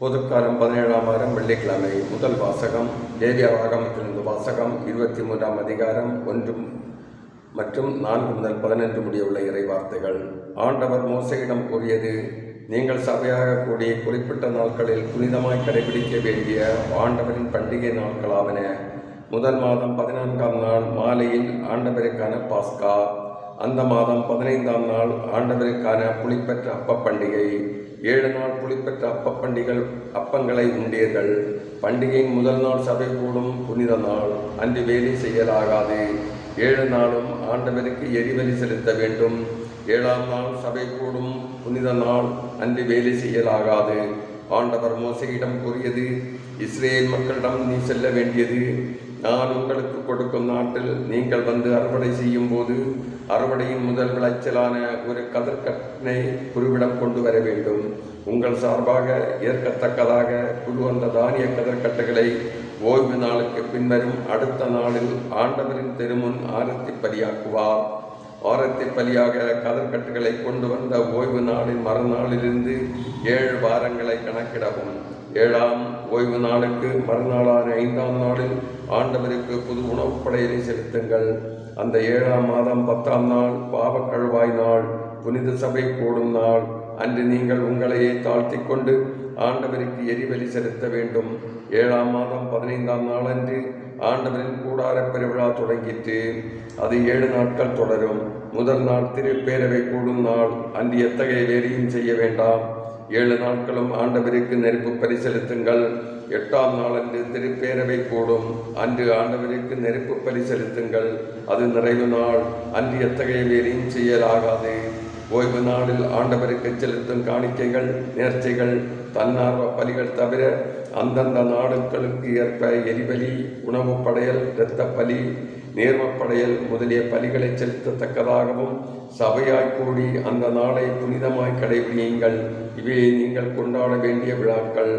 பொதுக்காலம் 17ஆம் வாரம் வெள்ளிக்கிழமை. முதல் வாசகம் லேவியராகமத்திலிருந்து வாசகம் 23ஆம் அதிகாரம் 1 மற்றும் 4 முதல் 11 முடியுள்ள இறைவார்த்தைகள். ஆண்டவர் மோசேயிடம் கூறியது: நீங்கள் சபையாக கூடி குறிப்பிட்ட நாட்களில் புனிதமாய் கடைபிடிக்க வேண்டிய ஆண்டவரின் பண்டிகை நாட்களாவன. முதல் மாதம் 14ஆம் நாள் மாலையில் ஆண்டவருக்கான பாஸ்கா. அந்த மாதம் 15ஆம் நாள் ஆண்டவருக்கான புளிப்பற்ற அப்ப பண்டிகை. 7 நாள் புளிப்பற்ற அப்பங்களை உண்டீர்கள். பண்டிகையின் முதல் நாள் சபை கூடும் புனித நாள், அன்று வேலை செய்யலாகாது. 7 நாளும் ஆண்டவருக்கு எரிபலி செலுத்த வேண்டும். 7ஆம் நாள் சபை கூடும் புனித நாள், அன்று வேலை செய்யலாகாது. ஆண்டவர் மோசேயிடம் கூறியது: இஸ்ரேல் மக்களிடம் நீ செல்ல வேண்டியது: நான் உங்களுக்கு கொடுக்கும் நாட்டில் நீங்கள் வந்து அறுவடை செய்யும் போது அறுவடையின் முதல் விளைச்சலான ஒரு கதிர்கட்டனை குருவிடம் கொண்டு வர வேண்டும். உங்கள் சார்பாக ஏற்கத்தக்கதாக குரு அந்த தானிய கதிர்கட்டுகளை ஓய்வு நாளுக்கு பின்வரும் அடுத்த நாளில் ஆண்டவரின் திருமுன் ஆரத்தி பலியாக்குவார். ஆரத்தி பலியாக கதிர்கட்டுகளை கொண்டு வந்த ஓய்வு நாளின் மறுநாளிலிருந்து 7 வாரங்களை கணக்கிடவும். 7ஆம் ஓய்வு நாளுக்கு மறுநாளான 5ஆம் நாளில் ஆண்டவருக்கு புது உணவு படையலை செலுத்துங்கள். அந்த 7ஆம் மாதம் 10ஆம் நாள் பாவக்கழுவாய் நாள், புனித சபை கூடும் நாள். அன்று நீங்கள் உங்களையே தாழ்த்தி கொண்டு ஆண்டவருக்கு எரிபலி செலுத்த வேண்டும். 7ஆம் மாதம் 15ஆம் நாள் அன்று ஆண்டவரின் கூடார பெருவிழா தொடங்கிற்று. அது 7 நாட்கள் தொடரும். முதல் நாள் திருப்பேரவை கூடும் நாள், அன்று எத்தகைய வேலையும் செய்ய வேண்டாம். 7 நாட்களும் ஆண்டவருக்கு நெருப்பு பலி செலுத்துங்கள். 8ஆம் நாளன்று திருப்பேரவை கூடும், அன்று ஆண்டவருக்கு நெருப்பு பலி செலுத்துங்கள். அது நிறைவு நாள், அன்று எத்தகைய வேலையும் செய்யலாகாது. ஓய்வு நாளில் ஆண்டவருக்கு செலுத்தும் காணிக்கைகள், நேர்ச்சைகள், தன்னார்வ பலிகள் தவிர அந்தந்த நாடுகளுக்கு ஏற்ப எரிபலி, உணவு படையல், இரத்த பலி, நேர்மப்படையல் முதலிய பலிகளை செலுத்தத்தக்கதாகவும் சபையாய் கூடி அந்த நாளை புனிதமாய் கடைபிடியுங்கள். இவையை நீங்கள் கொண்டாட வேண்டிய விழாக்கள்.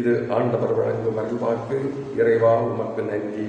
இது ஆண்டவர் வழங்கும் அருள்வாக்கு. இறைவா, உமக்கு நன்றி.